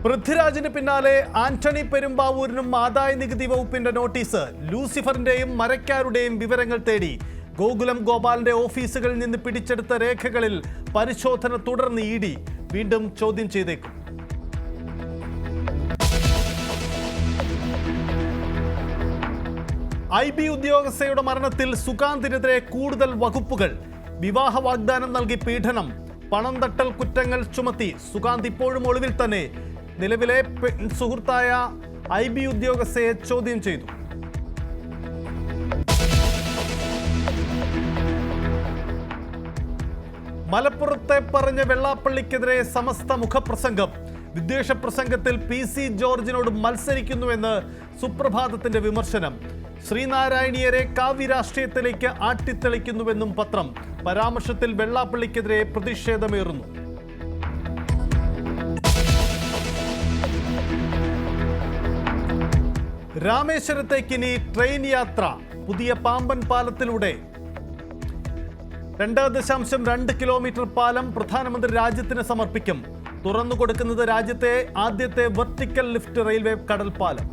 പൃഥ്വിരാജിന് പിന്നാലെ ആന്റണി പെരുമ്പാവൂരിനും ആദായ നികുതി വകുപ്പിന്റെ നോട്ടീസ്. ലൂസിഫറിന്റെയും മരക്കാരുടെയും വിവരങ്ങൾ തേടി. ഗോകുലം ഗോപാലിന്റെ ഓഫീസുകളിൽ നിന്ന് പിടിച്ചെടുത്ത രേഖകളിൽ പരിശോധന തുടർന്ന് ഇഡി വീണ്ടും ചോദ്യം ചെയ്തേക്കും. IB ഉദ്യോഗസ്ഥയുടെ മരണത്തിൽ സുകാന്തിനെതിരെ കൂടുതൽ വകുപ്പുകൾ. വിവാഹ വാഗ്ദാനം നൽകി പീഡനം, പണം തട്ടൽ കുറ്റങ്ങൾ ചുമത്തി. സുകാന്ത് ഇപ്പോഴും ഒളിവിൽ തന്നെ. നിലവിലെ സുഹൃത്തായ IB ഉദ്യോഗസ്ഥയെ ചോദ്യം ചെയ്തു. മലപ്പുറത്തെ പറഞ്ഞ വെള്ളാപ്പള്ളിക്കെതിരെ സമസ്ത മുഖപ്രസംഗം. വിദ്വേഷ പ്രസംഗത്തിൽ PC ജോർജിനോട് മത്സരിക്കുന്നുവെന്ന് സുപ്രഭാതത്തിന്റെ വിമർശനം. ശ്രീനാരായണീയരെ കാവ്യരാഷ്ട്രീയത്തിലേക്ക് ആട്ടിത്തെളിക്കുന്നുവെന്നും പത്രം. പരാമർശത്തിൽ വെള്ളാപ്പള്ളിക്കെതിരെ പ്രതിഷേധമേറുന്നു. രാമേശ്വരത്തേക്ക് ഇനി ട്രെയിൻ യാത്ര. പുതിയ പാമ്പൻ പാലത്തിലൂടെ 2.2 കിലോമീറ്റർ പാലം പ്രധാനമന്ത്രി രാജ്യത്തിന് സമർപ്പിക്കും. തുറന്നു കൊടുക്കുന്നത് രാജ്യത്തെ ആദ്യത്തെ വെർട്ടിക്കൽ ലിഫ്റ്റ് റെയിൽവേ കടൽപ്പാലം.